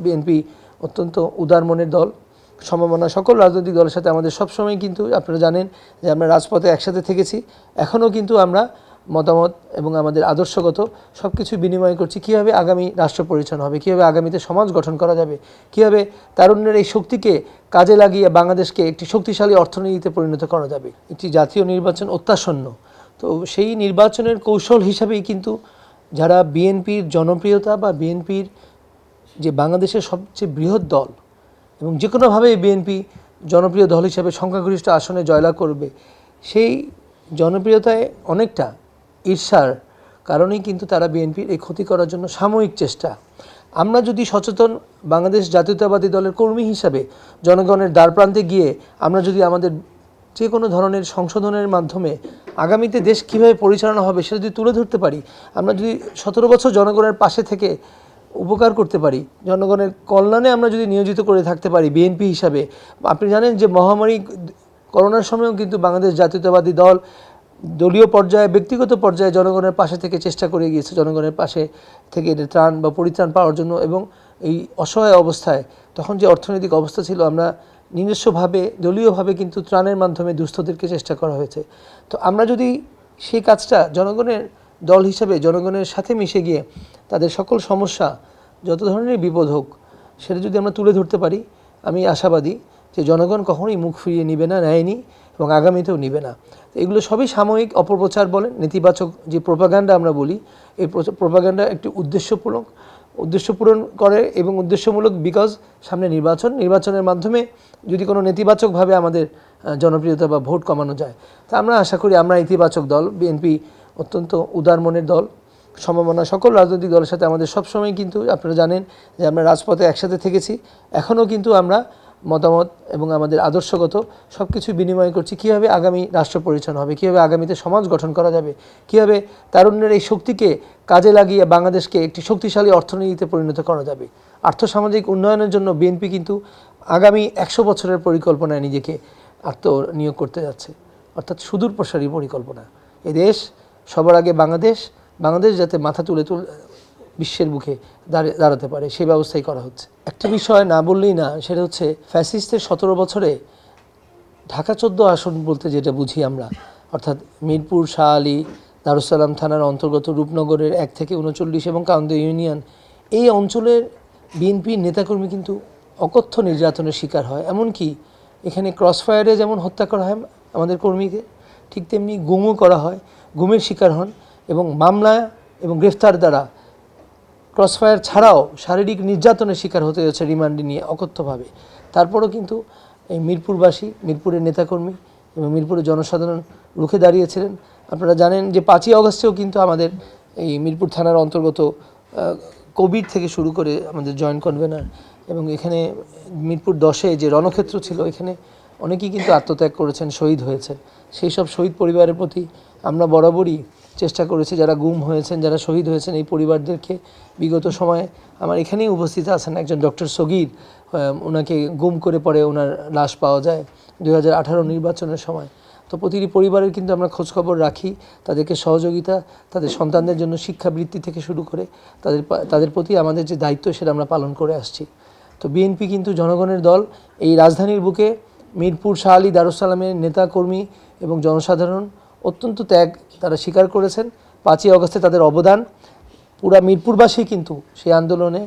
BNP অত্যন্ত উদার মনের দল। সম্ভাবনা সকল রাজনৈতিক দলের সাথে আমাদের সবসময় কিন্তু আপনারা জানেন যে আমরা রাজপথে একসাথে থেকেছি, এখনও কিন্তু আমরা মতামত এবং আমাদের আদর্শগত সব কিছু বিনিময় করছি। কীভাবে আগামী রাষ্ট্র পরিচালনা হবে, কীভাবে আগামীতে সমাজ গঠন করা যাবে, কীভাবে তারুণ্যের এই শক্তিকে কাজে লাগিয়ে বাংলাদেশকে একটি শক্তিশালী অর্থনীতিতে পরিণত করা যাবে। একটি জাতীয় নির্বাচন অত্যাসন্ন, তো সেই নির্বাচনের কৌশল হিসাবেই কিন্তু যারা বিএনপির জনপ্রিয়তা বা বিএনপির যে বাংলাদেশের সবচেয়ে বৃহৎ দল এবং যে কোনোভাবে বিএনপি জনপ্রিয় দল হিসেবে সংখ্যাগরিষ্ঠ আসনে জয়লাভ করবে, সেই জনপ্রিয়তায় অনেকটা ঈর্ষার কারণেই কিন্তু তারা বিএনপির এই ক্ষতি করার জন্য সাময়িক চেষ্টা। আমরা যদি সচেতন বাংলাদেশ জাতীয়তাবাদী দলের কর্মী হিসাবে জনগণের দ্বারপ্রান্তে গিয়ে আমরা যদি আমাদের যে কোনো ধরনের সংশোধনের মাধ্যমে আগামীতে দেশ কীভাবে পরিচালনা হবে সেটা যদি তুলে ধরতে পারি, আমরা যদি 17 বছর জনগণের পাশে থেকে উপকার করতে পারি, জনগণের কল্যাণে আমরা যদি নিয়োজিত করে থাকতে পারি বিএনপি হিসাবে। আপনি জানেন যে মহামারী করোনার সময়ও কিন্তু বাংলাদেশ জাতীয়তাবাদী দল দলীয় পর্যায়ে ব্যক্তিগত পর্যায়ে জনগণের পাশে থেকে চেষ্টা করে গিয়েছে, জনগণের পাশে থেকে ত্রাণ বা পরিত্রাণ পাওয়ার জন্য। এবং এই অসহায় অবস্থায় তখন যে অর্থনৈতিক অবস্থা ছিল, আমরা নিজস্বভাবে দলীয়ভাবে কিন্তু ত্রাণের মাধ্যমে দুস্থদেরকে চেষ্টা করা হয়েছে। তো আমরা যদি সেই কাজটা জনগণের দল হিসেবে জনগণের সাথে মিশে গিয়ে তাদের সকল সমস্যা, যত ধরনের বিপদ হোক, সেটা যদি আমরা তুলে ধরতে পারি, আমি আশাবাদী যে জনগণ কখনোই মুখ ফিরিয়ে নিবে না, নেয়নি এবং আগামীতেও নিবে না। তো এগুলো সবই সাময়িক অপপ্রচার বলেন, নেতিবাচক যে প্রোপাগান্ডা আমরা বলি, এই প্রোপাগান্ডা একটি উদ্দেশ্য পূরণ করে এবং উদ্দেশ্যমূলক, বিকজ সামনে নির্বাচনের মাধ্যমে যদি কোনো নেতিবাচকভাবে আমাদের জনপ্রিয়তা বা ভোট কমানো যায়, তা আমরা আশা করি আমরা ইতিবাচক দল। বিএনপি অত্যন্ত উদার মনের দল। সম্ভাবনা সকল রাজনৈতিক দলের সাথে আমাদের সবসময় কিন্তু আপনারা জানেন যে আমরা রাজপথে একসাথে থেকেছি, এখনও কিন্তু আমরা মতামত এবং আমাদের আদর্শগত সব কিছু বিনিময় করছি। কীভাবে আগামী রাষ্ট্র পরিচালনা হবে, কীভাবে আগামীতে সমাজ গঠন করা যাবে, কীভাবে তারুণ্যের এই শক্তিকে কাজে লাগিয়ে বাংলাদেশকে একটি শক্তিশালী অর্থনীতিতে পরিণত করা যাবে। আর্থসামাজিক উন্নয়নের জন্য বিএনপি কিন্তু আগামী 100 বছরের পরিকল্পনায় নিজেকে আত্মনিয়োগ করতে যাচ্ছে, অর্থাৎ সুদূর প্রসারী পরিকল্পনা। এই দেশ সবার আগে বাংলাদেশ যাতে মাথা তুলে বিশ্বের বুকে দাঁড়াতে পারে, সেই ব্যবস্থাই করা হচ্ছে। একটা বিষয় না বললেই না, সেটা হচ্ছে ফ্যাসিস্টের 17 বছরে ঢাকা 14 আসন বলতে যেটা বুঝি আমরা, অর্থাৎ মিরপুর, শাহ আলী, দারুসালাম থানার অন্তর্গত রূপনগরের 1 থেকে 39 এবং কাউন্দি ইউনিয়ন, এই অঞ্চলের বিএনপির নেতাকর্মী কিন্তু অকথ্য নির্যাতনের শিকার হয়। এমনকি এখানে ক্রসফায়ারে যেমন হত্যা করা হয় আমাদের কর্মীকে, ঠিক তেমনি গুমও করা হয়, গুমের শিকার হন এবং মামলা এবং গ্রেফতার দ্বারা ক্রসফায়ার ছাড়াও শারীরিক নির্যাতনের শিকার হতে হচ্ছে রিমান্ডে নিয়ে অকথ্যভাবে। তারপরও কিন্তু এই মিরপুরবাসী, মিরপুরের নেতাকর্মী এবং মিরপুরের জনসাধারণ রুখে দাঁড়িয়েছিলেন। আপনারা জানেন যে 5ই আগস্টেও কিন্তু আমাদের এই মিরপুর থানার অন্তর্গত কবির থেকে শুরু করে আমাদের জয়েন্ট কনভেনার এবং এখানে মিরপুর 10-এ যে রণক্ষেত্র ছিল, এখানে অনেকেই কিন্তু আত্মত্যাগ করেছেন, শহীদ হয়েছেন। সেই সব শহীদ পরিবারের প্রতি আমরা বরাবরই চেষ্টা করেছি, যারা গুম হয়েছেন, যারা শহীদ হয়েছেন, এই পরিবারদেরকে বিগত সময়ে আমার এখানেই উপস্থিত আছেন একজন ডক্টর সগির, ওনাকে গুম করে পরে ওনার লাশ পাওয়া যায় 2018 নির্বাচনের সময়। তো প্রতিটি পরিবারের কিন্তু আমরা খোঁজখবর রাখি, তাদেরকে সহযোগিতা, তাদের সন্তানদের জন্য শিক্ষাবৃত্তি থেকে শুরু করে তাদের প্রতি আমাদের যে দায়িত্ব সেটা আমরা পালন করে আসছি। তো বিএনপি কিন্তু জনগণের দল। এই রাজধানীর বুকে মিরপুর, শাহ আলী, দারুসালামের নেতাকর্মী এবং জনসাধারণ অত্যন্ত ত্যাগ তারা স্বীকার করেছেন। 5ই আগস্টে তাদের অবদান, পুরা মিরপুরবাসী কিন্তু সেই আন্দোলনে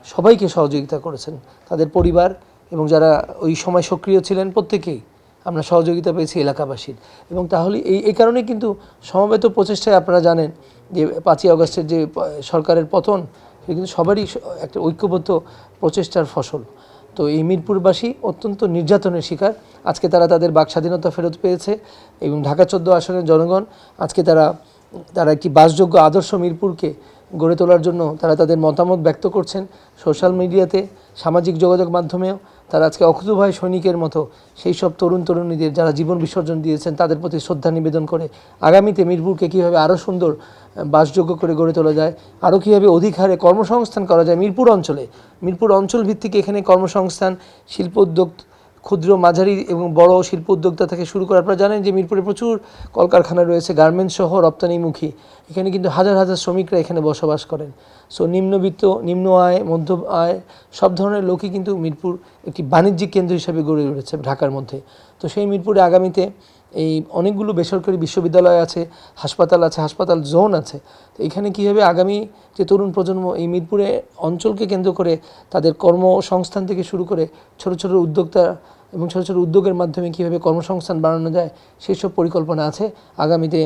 সবাইকে সহযোগিতা করেছেন, তাদের পরিবার এবং যারা ওই সময় সক্রিয় ছিলেন প্রত্যেকেই আমরা সহযোগিতা পেয়েছি এলাকাবাসীর। এবং তাহলে এই কারণে কিন্তু সমবেত প্রচেষ্টায় আপনারা জানেন যে 5ই আগস্টের যে সরকারের পতন, সেটা কিন্তু সবারই একটা ঐক্যবদ্ধ প্রচেষ্টার ফসল। তো এই মিরপুরবাসী অত্যন্ত নির্যাতনের শিকার। আজকে তারা তাদের বাক স্বাধীনতা ফেরত পেয়েছে এবং ঢাকা 14 আসনের জনগণ আজকে তারা একটি বাসযোগ্য আদর্শ মিরপুরকে গড়ে তোলার জন্য তারা তাদের মতামত ব্যক্ত করছেন সোশ্যাল মিডিয়াতে, সামাজিক যোগাযোগ মাধ্যমেও। তারা আজকে অকুতোভয় সৈনিকের মতো সেই সব তরুণীদের যারা জীবন বিসর্জন দিয়েছেন তাদের প্রতি শ্রদ্ধা নিবেদন করে আগামীতে মিরপুরকে কীভাবে আরও সুন্দর বাসযোগ্য করে গড়ে তোলা যায়, আরও কীভাবে অধিক হারে কর্মসংস্থান করা যায় মিরপুর অঞ্চল ভিত্তিক এখানে কর্মসংস্থান, শিল্প উদ্যোগ ক্ষুদ্র মাঝারি এবং বড় শিল্প উদ্যোক্তা থেকে শুরু করে, আপনারা জানেন যে মিরপুরে প্রচুর কলকারখানা রয়েছে, গার্মেন্টস সহ রপ্তানিমুখী। এখানে কিন্তু হাজার হাজার শ্রমিকরা এখানে বসবাস করেন। সো নিম্নবিত্ত, নিম্ন আয়, মধ্য আয় সব ধরনের লোকই কিন্তু মিরপুর একটি বাণিজ্যিক কেন্দ্র হিসেবে গড়ে উঠেছে ঢাকার মধ্যে। তো সেই মিরপুরে আগামীতে এই অনেকগুলো বেসরকারি বিশ্ববিদ্যালয় আছে, হাসপাতাল আছে, হাসপাতাল জোন আছে। তো এখানে কীভাবে আগামী যে তরুণ প্রজন্ম এই মিরপুরে অঞ্চলকে কেন্দ্র করে তাদের কর্মসংস্থান থেকে শুরু করে ছোট ছোট উদ্যোক্তা এবং ছোট ছোট উদ্যোগের মাধ্যমে কীভাবে কর্মসংস্থান বাড়ানো যায় সেই সব পরিকল্পনা আছে। আগামীতে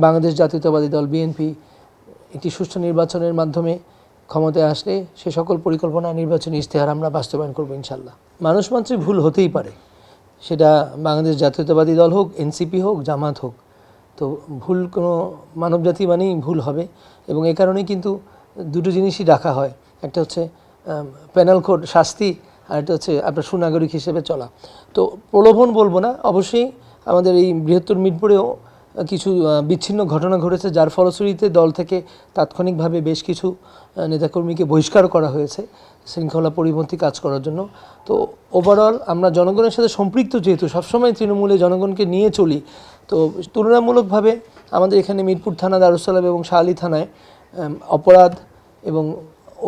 বাংলাদেশ জাতীয়তাবাদী দল বিএনপি একটি সুষ্ঠু নির্বাচনের মাধ্যমে ক্ষমতায় আসলে সে সকল পরিকল্পনা, নির্বাচনী ইশতেহার আমরা বাস্তবায়ন করবো ইনশাল্লাহ। মানুষ মাত্রই ভুল হতেই পারে, সেটা বাংলাদেশ জাতীয়তাবাদী দল হোক, এনসিপি হোক, জামাত হোক। তো ভুল কোনো মানবজাতি মানেই ভুল হবে, এবং এই কারণেই কিন্তু দুটো জিনিসই রাখা হয়। একটা হচ্ছে পেনাল কোড, শাস্তি, আর একটা হচ্ছে আপনার সুনাগরিক হিসেবে চলা। তো প্রলোভন বলবো না, অবশ্যই আমাদের এই বৃহত্তর মিরপুরেও কিছু বিচ্ছিন্ন ঘটনা ঘটেছে, যার ফলশ্রুতিতে দল থেকে তাৎক্ষণিকভাবে বেশ কিছু নেতাকর্মীকে বহিষ্কার করা হয়েছে শৃঙ্খলা পরিপন্থী কাজ করার জন্য। তো ওভারঅল আমরা জনগণের সাথে সম্পৃক্ত, যেহেতু সবসময় তৃণমূলে জনগণকে নিয়ে চলি, তো তুলনামূলকভাবে আমাদের এখানে মিরপুর থানা, দারুসালাম এবং শাহালি থানায় অপরাধ এবং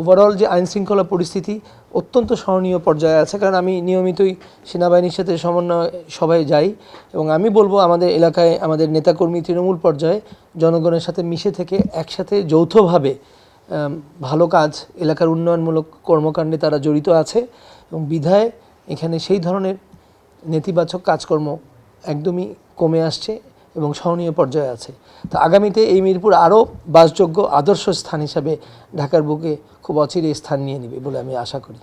ওভারঅল যে আইনশৃঙ্খলা পরিস্থিতি অত্যন্ত সহনীয় পর্যায়ে আছে। কারণ আমি নিয়মিতই সেনাবাহিনীর সাথে সমন্বয় সভায় যাই, এবং আমি বলবো আমাদের এলাকায় আমাদের নেতাকর্মী তৃণমূল পর্যায়ে জনগণের সাথে মিশে থেকে একসাথে যৌথভাবে ভালো কাজ, এলাকার উন্নয়নমূলক কর্মকাণ্ডে তারা জড়িত আছে, এবং বিধায় এখানে সেই ধরনের নেতিবাচক কাজকর্ম একদমই কমে আসছে এবং সহনীয় পর্যায়ে আছে। তো আগামীতে এই মিরপুর আরও বাসযোগ্য আদর্শ স্থান হিসাবে ঢাকার বুকে খুব অচিরে স্থান নিয়ে নেবে বলে আমি আশা করি।